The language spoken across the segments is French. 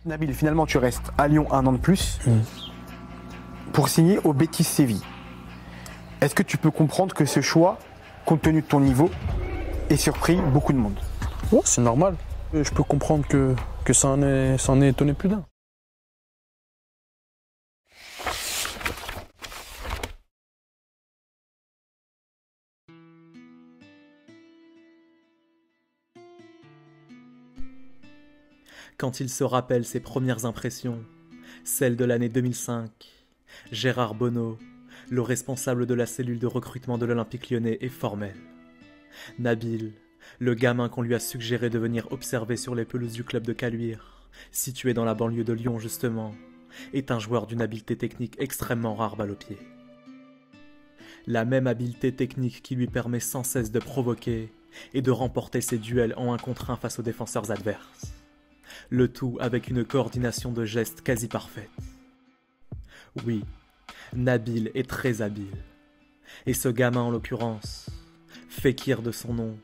Nabil, finalement, tu restes à Lyon un an de plus pour signer au Betis Séville. Est-ce que tu peux comprendre que ce choix, compte tenu de ton niveau, ait surpris beaucoup de monde? Ouais, c'est normal. Je peux comprendre que ça en ait étonné plus d'un. Quand il se rappelle ses premières impressions, celles de l'année 2005, Gérard Bonneau, le responsable de la cellule de recrutement de l'Olympique lyonnais, est formel. Nabil, le gamin qu'on lui a suggéré de venir observer sur les pelouses du club de Caluire, situé dans la banlieue de Lyon justement, est un joueur d'une habileté technique extrêmement rare balle au pied. La même habileté technique qui lui permet sans cesse de provoquer et de remporter ses duels en 1 contre 1 face aux défenseurs adverses. Le tout avec une coordination de gestes quasi parfaite. Oui, Nabil est très habile. Et ce gamin en l'occurrence, Fekir de son nom,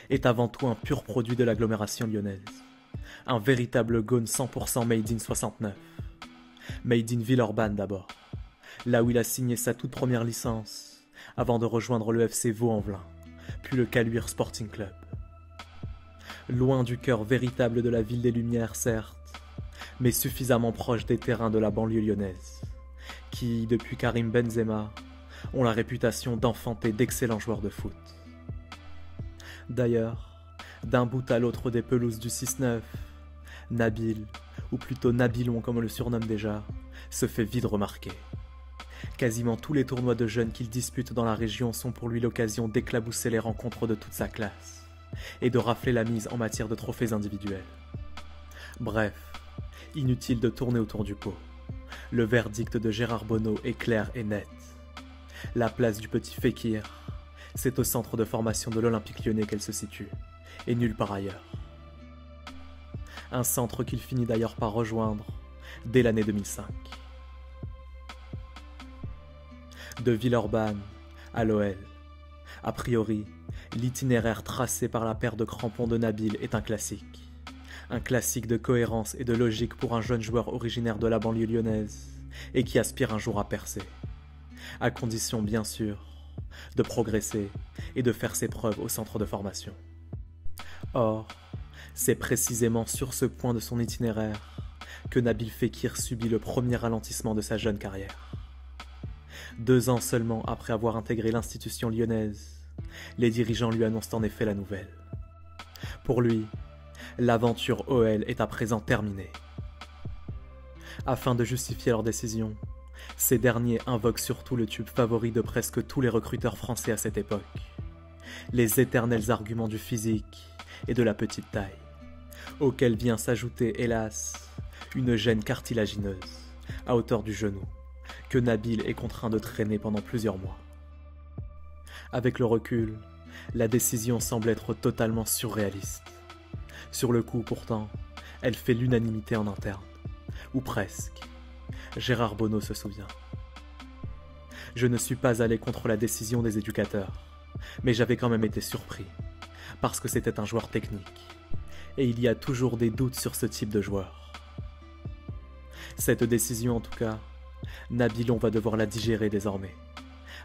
est avant tout un pur produit de l'agglomération lyonnaise. Un véritable Gaune 100% made in 69. Made in Villeurbanne d'abord, là où il a signé sa toute première licence, avant de rejoindre le FC Vaux-en-Velin, puis le Caluire Sporting Club. Loin du cœur véritable de la ville des Lumières, certes, mais suffisamment proche des terrains de la banlieue lyonnaise, qui, depuis Karim Benzema, ont la réputation d'enfanter d'excellents joueurs de foot. D'ailleurs, d'un bout à l'autre des pelouses du 6-9, Nabil, ou plutôt Nabilon comme on le surnomme déjà, se fait vite remarquer. Quasiment tous les tournois de jeunes qu'il dispute dans la région sont pour lui l'occasion d'éclabousser les rencontres de toute sa classe et de rafler la mise en matière de trophées individuels. Bref, inutile de tourner autour du pot. Le verdict de Gérard Bonneau est clair et net. La place du petit Fekir, c'est au centre de formation de l'Olympique lyonnais qu'elle se situe, et nulle part ailleurs. Un centre qu'il finit d'ailleurs par rejoindre dès l'année 2005. De Villeurbanne à l'OL, a priori, l'itinéraire tracé par la paire de crampons de Nabil est un classique. Un classique de cohérence et de logique pour un jeune joueur originaire de la banlieue lyonnaise et qui aspire un jour à percer. À condition, bien sûr, de progresser et de faire ses preuves au centre de formation. Or, c'est précisément sur ce point de son itinéraire que Nabil Fekir subit le premier ralentissement de sa jeune carrière. 2 ans seulement après avoir intégré l'institution lyonnaise, les dirigeants lui annoncent en effet la nouvelle. Pour lui, l'aventure OL est à présent terminée. Afin de justifier leur décision, ces derniers invoquent surtout le tube favori de presque tous les recruteurs français à cette époque, les éternels arguments du physique et de la petite taille, auxquels vient s'ajouter, hélas, une gêne cartilagineuse, à hauteur du genou, que Nabil est contraint de traîner pendant plusieurs mois. Avec le recul, la décision semble être totalement surréaliste. Sur le coup, pourtant, elle fait l'unanimité en interne, ou presque. Gérard Bonneau se souvient. Je ne suis pas allé contre la décision des éducateurs, mais j'avais quand même été surpris, parce que c'était un joueur technique, et il y a toujours des doutes sur ce type de joueur. Cette décision, en tout cas, Nabilon va devoir la digérer désormais,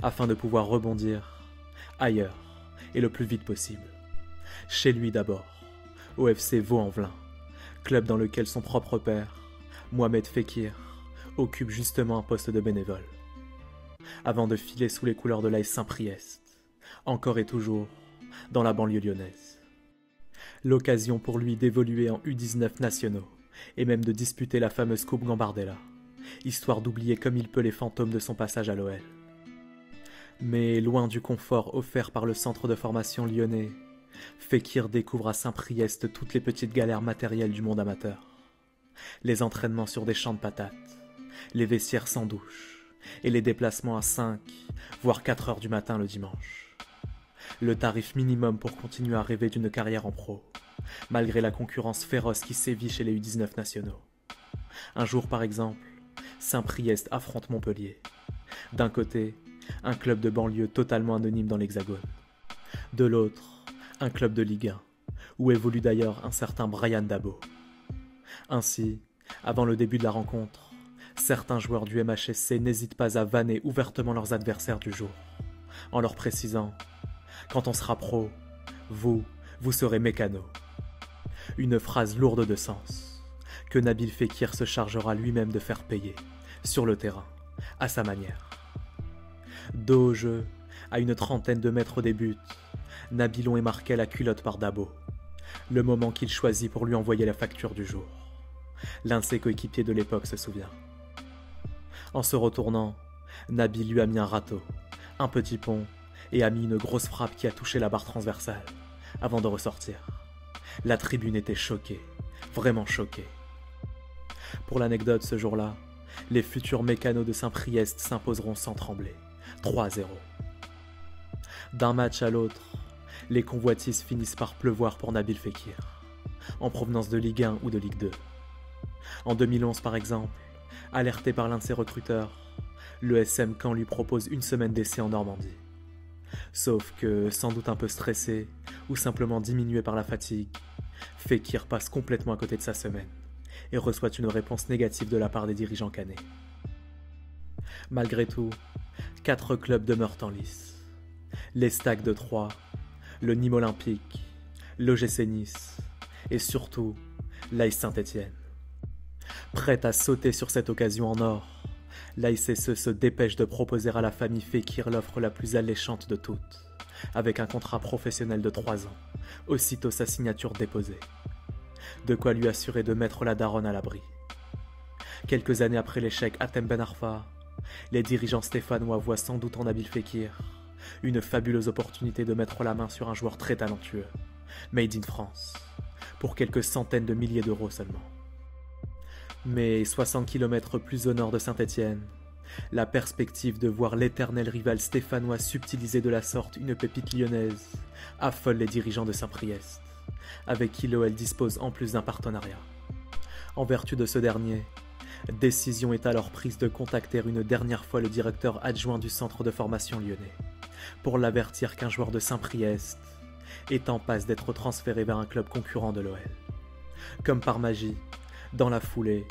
afin de pouvoir rebondir ailleurs, et le plus vite possible. Chez lui d'abord, au FC Vaux-en-Velin, club dans lequel son propre père, Mohamed Fekir, occupe justement un poste de bénévole. Avant de filer sous les couleurs de l'AS Saint-Priest, encore et toujours dans la banlieue lyonnaise. L'occasion pour lui d'évoluer en U19 nationaux, et même de disputer la fameuse Coupe Gambardella, histoire d'oublier comme il peut les fantômes de son passage à l'OL. Mais loin du confort offert par le centre de formation lyonnais, Fekir découvre à Saint-Priest toutes les petites galères matérielles du monde amateur. Les entraînements sur des champs de patates, les vestiaires sans douche, et les déplacements à 5, voire 4 heures du matin le dimanche. Le tarif minimum pour continuer à rêver d'une carrière en pro, malgré la concurrence féroce qui sévit chez les U19 nationaux. Un jour par exemple, Saint-Priest affronte Montpellier. D'un côté, un club de banlieue totalement anonyme dans l'Hexagone. De l'autre, un club de Ligue 1, où évolue d'ailleurs un certain Brian Dabo. Ainsi, Avant le début de la rencontre, certains joueurs du MHSC n'hésitent pas à vanner ouvertement leurs adversaires du jour, en leur précisant « Quand on sera pro, vous serez mécano ». Une phrase lourde de sens, que Nabil Fekir se chargera lui-même de faire payer, sur le terrain, à sa manière. Dos au jeu, à une trentaine de mètres des buts, Nabilon est marqué à la culotte par Dabo, le moment qu'il choisit pour lui envoyer la facture du jour. L'un de ses coéquipiers de l'époque se souvient. En se retournant, Nabil lui a mis un râteau, un petit pont et a mis une grosse frappe qui a touché la barre transversale, avant de ressortir. La tribune était choquée, vraiment choquée. Pour l'anecdote, ce jour-là, les futurs mécanos de Saint-Priest s'imposeront sans trembler, 3-0. D'un match à l'autre, les convoitises finissent par pleuvoir pour Nabil Fekir, en provenance de Ligue 1 ou de Ligue 2. En 2011 par exemple, alerté par l'un de ses recruteurs, le SM Caen lui propose une semaine d'essai en Normandie. Sauf que, sans doute un peu stressé, ou simplement diminué par la fatigue, Fekir passe complètement à côté de sa semaine, et reçoit une réponse négative de la part des dirigeants canets. Malgré tout, 4 clubs demeurent en lice. Les Stags de Troyes, le Nîmes Olympique, l'OGC Nice et surtout l'AS Saint-Étienne. Prête à sauter sur cette occasion en or, l'ASSE se dépêche de proposer à la famille Fekir l'offre la plus alléchante de toutes, avec un contrat professionnel de 3 ans, aussitôt sa signature déposée. De quoi lui assurer de mettre la daronne à l'abri. Quelques années après l'échec à Hatem Ben Arfa, les dirigeants stéphanois voient sans doute en Nabil Fekir une fabuleuse opportunité de mettre la main sur un joueur très talentueux, made in France, pour quelques centaines de milliers d'euros seulement. Mais 60 km plus au nord de Saint-Étienne, la perspective de voir l'éternel rival stéphanois subtiliser de la sorte une pépite lyonnaise affole les dirigeants de Saint-Priest, avec qui l'OL dispose en plus d'un partenariat. En vertu de ce dernier, décision est alors prise de contacter une dernière fois le directeur adjoint du centre de formation lyonnais, pour l'avertir qu'un joueur de Saint-Priest est en passe d'être transféré vers un club concurrent de l'OL. Comme par magie, dans la foulée,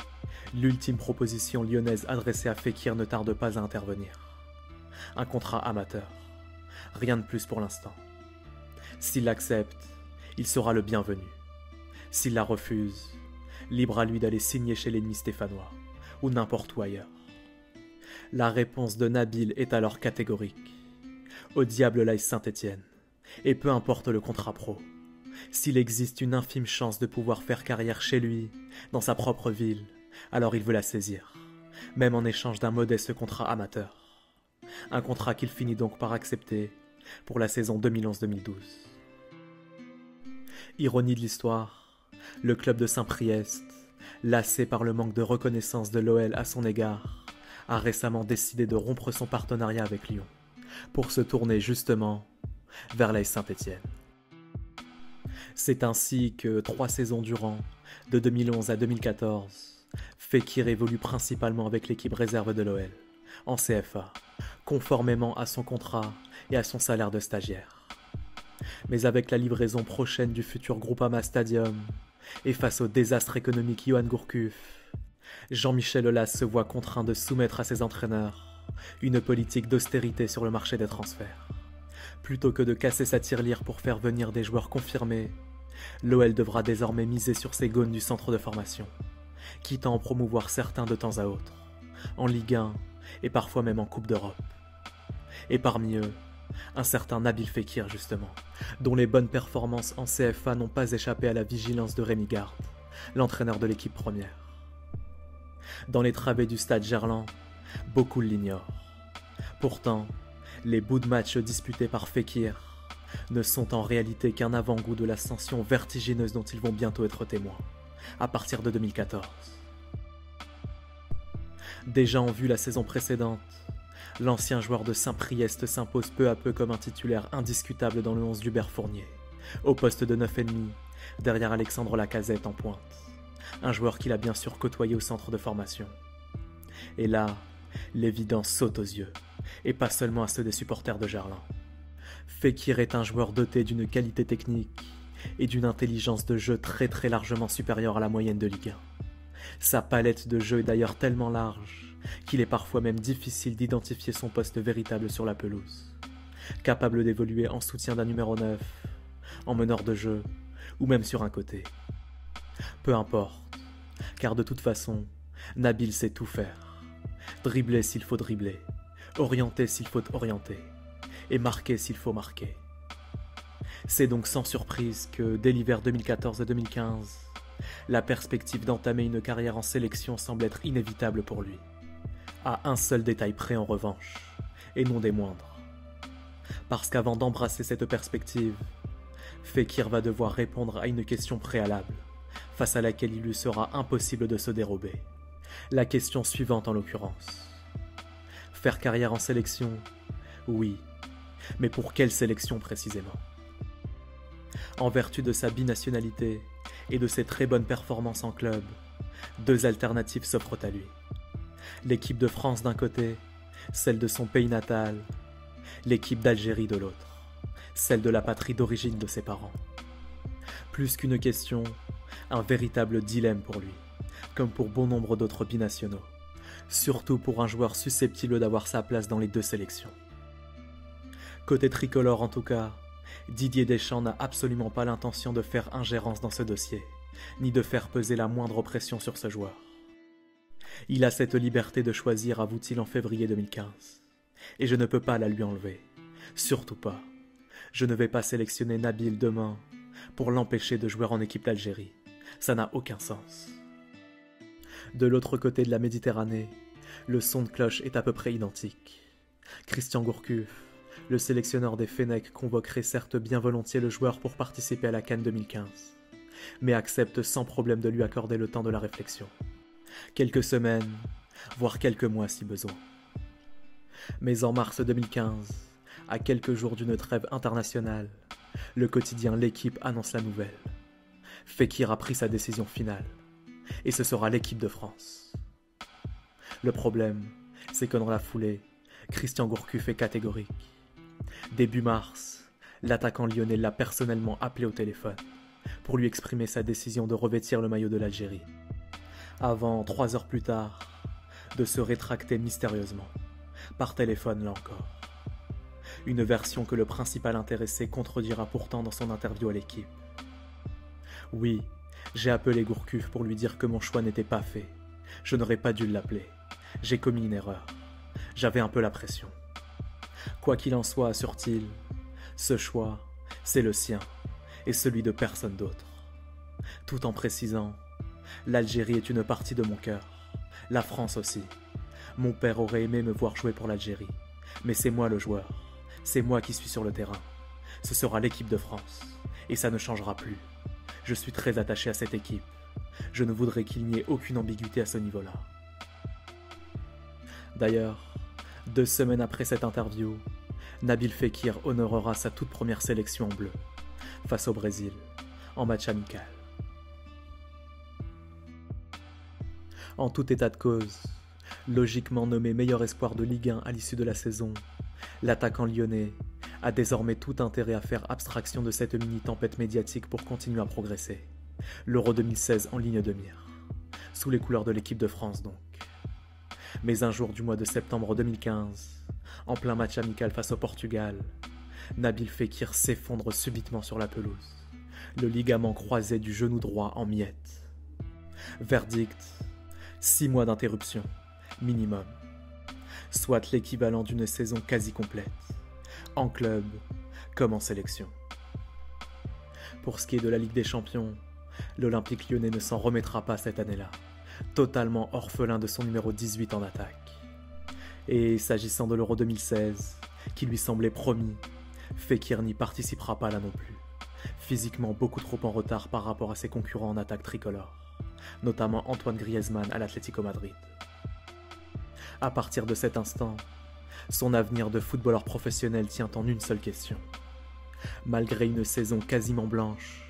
l'ultime proposition lyonnaise adressée à Fekir ne tarde pas à intervenir. Un contrat amateur. Rien de plus pour l'instant. S'il l'accepte, il sera le bienvenu. S'il la refuse, libre à lui d'aller signer chez l'ennemi stéphanois, ou n'importe où ailleurs. La réponse de Nabil est alors catégorique. Au diable l'AS Saint-Étienne, et peu importe le contrat pro. S'il existe une infime chance de pouvoir faire carrière chez lui, dans sa propre ville, alors il veut la saisir, même en échange d'un modeste contrat amateur. Un contrat qu'il finit donc par accepter pour la saison 2011-2012. Ironie de l'histoire, le club de Saint-Priest, lassé par le manque de reconnaissance de l'OL à son égard, a récemment décidé de rompre son partenariat avec Lyon, pour se tourner justement vers l'AS Saint-Étienne. C'est ainsi que 3 saisons durant, de 2011 à 2014, Fekir évolue principalement avec l'équipe réserve de l'OL, en CFA, conformément à son contrat et à son salaire de stagiaire. Mais avec la livraison prochaine du futur Groupama Stadium, et face au désastre économique Johan Gourcuff, Jean-Michel Aulas se voit contraint de soumettre à ses entraîneurs une politique d'austérité sur le marché des transferts. Plutôt que de casser sa tirelire pour faire venir des joueurs confirmés, l'OL devra désormais miser sur ses gones du centre de formation, quitte à en promouvoir certains de temps à autre, en Ligue 1 et parfois même en Coupe d'Europe. Et parmi eux, un certain Nabil Fekir justement, dont les bonnes performances en CFA n'ont pas échappé à la vigilance de Rémi Garde, l'entraîneur de l'équipe première. Dans les travées du stade Gerland, beaucoup l'ignorent. Pourtant, les bouts de match disputés par Fekir ne sont en réalité qu'un avant-goût de l'ascension vertigineuse dont ils vont bientôt être témoins, à partir de 2014. Déjà en vue la saison précédente, l'ancien joueur de Saint-Priest s'impose peu à peu comme un titulaire indiscutable dans le 11 d'Hubert Fournier, au poste de 9,5, derrière Alexandre Lacazette en pointe, un joueur qu'il a bien sûr côtoyé au centre de formation. Et là, l'évidence saute aux yeux, et pas seulement à ceux des supporters de Gerland. Fekir est un joueur doté d'une qualité technique et d'une intelligence de jeu très largement supérieure à la moyenne de Ligue 1, Sa palette de jeu est d'ailleurs tellement large qu'il est parfois même difficile d'identifier son poste véritable sur la pelouse. Capable d'évoluer en soutien d'un numéro 9, en meneur de jeu, ou même sur un côté. Peu importe, car de toute façon, Nabil sait tout faire. Dribbler s'il faut dribbler, orienter s'il faut orienter, et marquer s'il faut marquer. C'est donc sans surprise que, dès l'hiver 2014 et 2015, la perspective d'entamer une carrière en sélection semble être inévitable pour lui. À un seul détail près en revanche, et non des moindres. Parce qu'avant d'embrasser cette perspective, Fekir va devoir répondre à une question préalable, face à laquelle il lui sera impossible de se dérober. La question suivante en l'occurrence. Faire carrière en sélection, oui, mais pour quelle sélection précisément ? En vertu de sa binationalité et de ses très bonnes performances en club, deux alternatives s'offrent à lui. L'équipe de France d'un côté, celle de son pays natal, l'équipe d'Algérie de l'autre, celle de la patrie d'origine de ses parents. Plus qu'une question, un véritable dilemme pour lui, comme pour bon nombre d'autres binationaux, surtout pour un joueur susceptible d'avoir sa place dans les deux sélections. Côté tricolore en tout cas, Didier Deschamps n'a absolument pas l'intention de faire ingérence dans ce dossier, ni de faire peser la moindre pression sur ce joueur. Il a cette liberté de choisir, avoue-t-il en février 2015, et je ne peux pas la lui enlever, surtout pas. Je ne vais pas sélectionner Nabil demain pour l'empêcher de jouer en équipe d'Algérie, ça n'a aucun sens. De l'autre côté de la Méditerranée, le son de cloche est à peu près identique. Christian Gourcuff, le sélectionneur des Fennecs, convoquerait certes bien volontiers le joueur pour participer à la CAN 2015, mais accepte sans problème de lui accorder le temps de la réflexion. Quelques semaines, voire quelques mois si besoin. Mais en mars 2015, à quelques jours d'une trêve internationale, le quotidien L'Équipe annonce la nouvelle. Fekir a pris sa décision finale, et ce sera l'équipe de France. Le problème, c'est que dans la foulée, Christian Gourcuff est catégorique. Début mars, l'attaquant lyonnais l'a personnellement appelé au téléphone pour lui exprimer sa décision de revêtir le maillot de l'Algérie, avant, 3 heures plus tard, de se rétracter mystérieusement, par téléphone là encore. Une version que le principal intéressé contredira pourtant dans son interview à l'équipe. Oui, j'ai appelé Gourcuff pour lui dire que mon choix n'était pas fait. Je n'aurais pas dû l'appeler. J'ai commis une erreur. J'avais un peu la pression. Quoi qu'il en soit, assure-t-il, ce choix, c'est le sien, et celui de personne d'autre. Tout en précisant, l'Algérie est une partie de mon cœur, la France aussi. Mon père aurait aimé me voir jouer pour l'Algérie, mais c'est moi le joueur, c'est moi qui suis sur le terrain. Ce sera l'équipe de France, et ça ne changera plus. Je suis très attaché à cette équipe. Je ne voudrais qu'il n'y ait aucune ambiguïté à ce niveau-là. D'ailleurs, 2 semaines après cette interview, Nabil Fekir honorera sa toute première sélection en bleu, face au Brésil, en match amical. En tout état de cause, logiquement nommé meilleur espoir de Ligue 1 à l'issue de la saison, l'attaquant lyonnais a désormais tout intérêt à faire abstraction de cette mini-tempête médiatique pour continuer à progresser. L'Euro 2016 en ligne de mire, sous les couleurs de l'équipe de France donc. Mais un jour du mois de septembre 2015, en plein match amical face au Portugal, Nabil Fekir s'effondre subitement sur la pelouse, le ligament croisé du genou droit en miettes. Verdict, 6 mois d'interruption, minimum, soit l'équivalent d'une saison quasi complète, en club comme en sélection. Pour ce qui est de la Ligue des Champions, l'Olympique lyonnais ne s'en remettra pas cette année-là, totalement orphelin de son numéro 18 en attaque. Et s'agissant de l'Euro 2016, qui lui semblait promis, Fekir n'y participera pas là non plus, physiquement beaucoup trop en retard par rapport à ses concurrents en attaque tricolore, notamment Antoine Griezmann à l'Atlético Madrid. À partir de cet instant, son avenir de footballeur professionnel tient en une seule question. Malgré une saison quasiment blanche,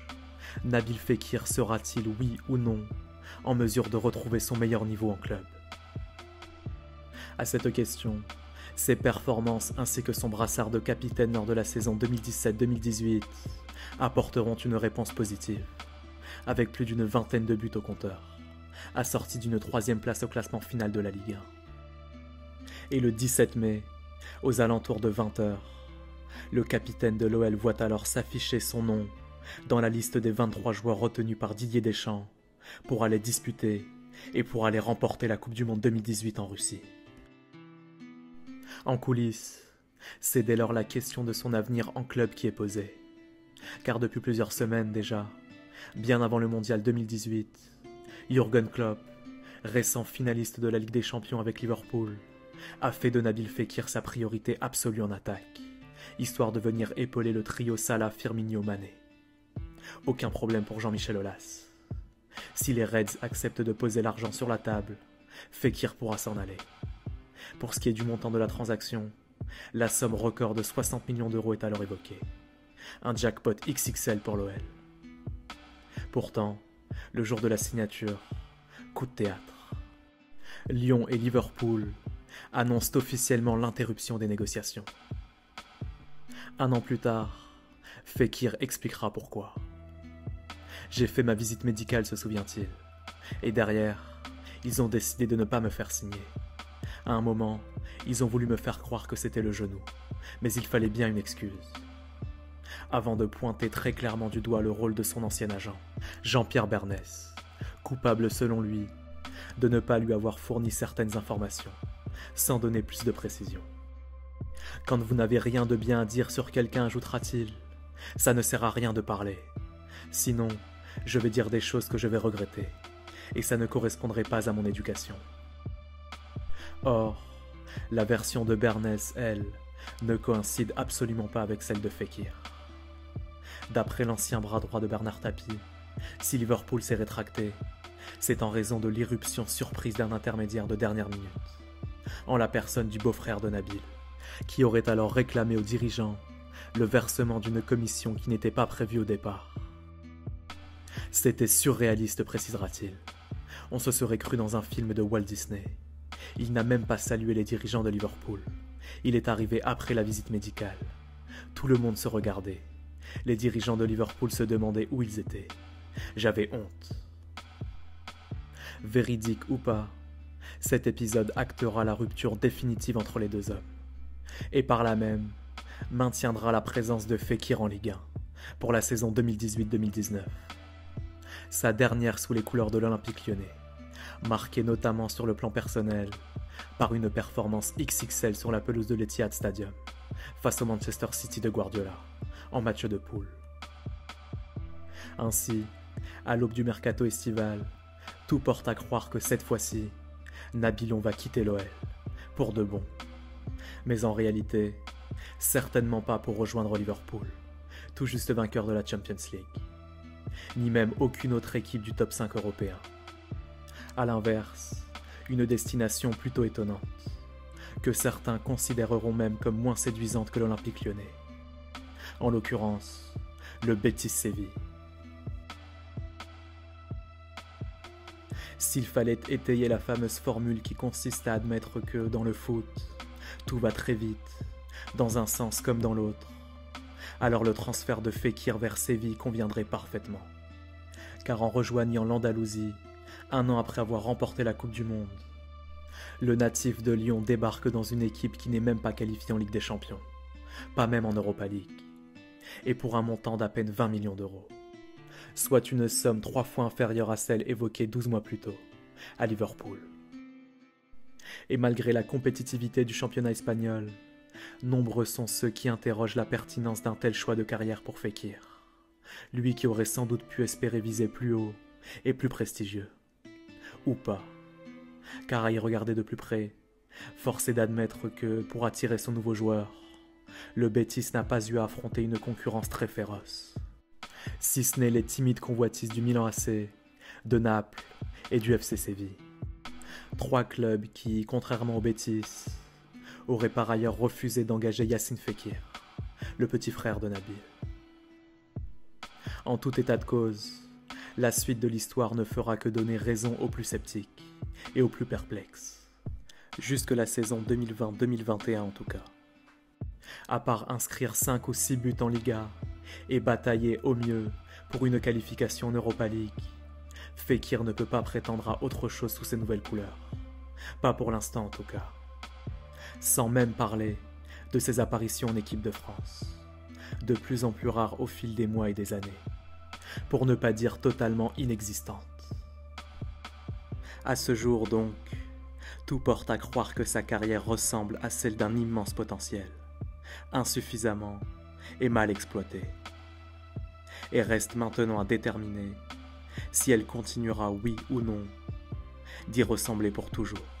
Nabil Fekir sera-t-il, oui ou non, en mesure de retrouver son meilleur niveau en club? À cette question, ses performances ainsi que son brassard de capitaine lors de la saison 2017-2018 apporteront une réponse positive, avec plus d'une vingtaine de buts au compteur, assorti d'une 3e place au classement final de la Ligue 1. Et le 17 mai, aux alentours de 20h, le capitaine de l'OL voit alors s'afficher son nom dans la liste des 23 joueurs retenus par Didier Deschamps pour aller disputer et pour aller remporter la Coupe du Monde 2018 en Russie. En coulisses, c'est dès lors la question de son avenir en club qui est posée. Car depuis plusieurs semaines déjà, bien avant le Mondial 2018, Jürgen Klopp, récent finaliste de la Ligue des Champions avec Liverpool, a fait de Nabil Fekir sa priorité absolue en attaque, histoire de venir épauler le trio Salah, Firmino, Mané. Aucun problème pour Jean-Michel Aulas. Si les Reds acceptent de poser l'argent sur la table, Fekir pourra s'en aller. Pour ce qui est du montant de la transaction, la somme record de 60 millions d'euros est alors évoquée. Un jackpot XXL pour l'OL. Pourtant, le jour de la signature, coup de théâtre. Lyon et Liverpool annoncent officiellement l'interruption des négociations. Un an plus tard, Fekir expliquera pourquoi. J'ai fait ma visite médicale, se souvient-il. Et derrière, ils ont décidé de ne pas me faire signer. À un moment, ils ont voulu me faire croire que c'était le genou, mais il fallait bien une excuse. Avant de pointer très clairement du doigt le rôle de son ancien agent, Jean-Pierre Bernès, coupable selon lui de ne pas lui avoir fourni certaines informations, sans donner plus de précision. Quand vous n'avez rien de bien à dire sur quelqu'un, ajoutera-t-il, ça ne sert à rien de parler. Sinon, je vais dire des choses que je vais regretter, et ça ne correspondrait pas à mon éducation. Or, la version de Bernès, elle, ne coïncide absolument pas avec celle de Fekir. D'après l'ancien bras droit de Bernard Tapie, si Liverpool s'est rétracté, c'est en raison de l'irruption surprise d'un intermédiaire de dernière minute, en la personne du beau-frère de Nabil, qui aurait alors réclamé aux dirigeants le versement d'une commission qui n'était pas prévue au départ. C'était surréaliste, précisera-t-il. On se serait cru dans un film de Walt Disney. Il n'a même pas salué les dirigeants de Liverpool. Il est arrivé après la visite médicale. Tout le monde se regardait. Les dirigeants de Liverpool se demandaient où ils étaient. J'avais honte. Véridique ou pas, cet épisode actera la rupture définitive entre les deux hommes. Et par là même, maintiendra la présence de Fekir en Ligue 1 pour la saison 2018-2019. Sa dernière sous les couleurs de l'Olympique Lyonnais, marquée notamment sur le plan personnel par une performance XXL sur la pelouse de l'Etihad Stadium face au Manchester City de Guardiola en match de poule. Ainsi, à l'aube du mercato estival, tout porte à croire que cette fois-ci, Nabilon va quitter l'OL pour de bon. Mais en réalité, certainement pas pour rejoindre Liverpool, tout juste vainqueur de la Champions League, ni même aucune autre équipe du top 5 européen. À l'inverse, une destination plutôt étonnante, que certains considéreront même comme moins séduisante que l'Olympique Lyonnais. En l'occurrence, le Betis Séville. S'il fallait étayer la fameuse formule qui consiste à admettre que, dans le foot, tout va très vite, dans un sens comme dans l'autre, alors le transfert de Fekir vers Séville conviendrait parfaitement. Car en rejoignant l'Andalousie, un an après avoir remporté la Coupe du Monde, le natif de Lyon débarque dans une équipe qui n'est même pas qualifiée en Ligue des Champions, pas même en Europa League, et pour un montant d'à peine 20 millions d'euros, soit une somme 3 fois inférieure à celle évoquée 12 mois plus tôt, à Liverpool. Et malgré la compétitivité du championnat espagnol, nombreux sont ceux qui interrogent la pertinence d'un tel choix de carrière pour Fekir, lui qui aurait sans doute pu espérer viser plus haut et plus prestigieux. Ou pas, car à y regarder de plus près, force est d'admettre que, pour attirer son nouveau joueur, le Betis n'a pas eu à affronter une concurrence très féroce, si ce n'est les timides convoitises du Milan AC, de Naples et du FC Séville. 3 clubs qui, contrairement au Betis, auraient par ailleurs refusé d'engager Yacine Fekir, le petit frère de Nabil. En tout état de cause, la suite de l'histoire ne fera que donner raison aux plus sceptiques et aux plus perplexes, jusque la saison 2020-2021 en tout cas. À part inscrire 5 ou 6 buts en Liga et batailler au mieux pour une qualification en Europa League, Fekir ne peut pas prétendre à autre chose sous ces nouvelles couleurs. Pas pour l'instant en tout cas. Sans même parler de ses apparitions en équipe de France, de plus en plus rares au fil des mois et des années, pour ne pas dire totalement inexistantes. À ce jour donc, tout porte à croire que sa carrière ressemble à celle d'un immense potentiel, insuffisamment et mal exploité. Et reste maintenant à déterminer si elle continuera, oui ou non, d'y ressembler pour toujours.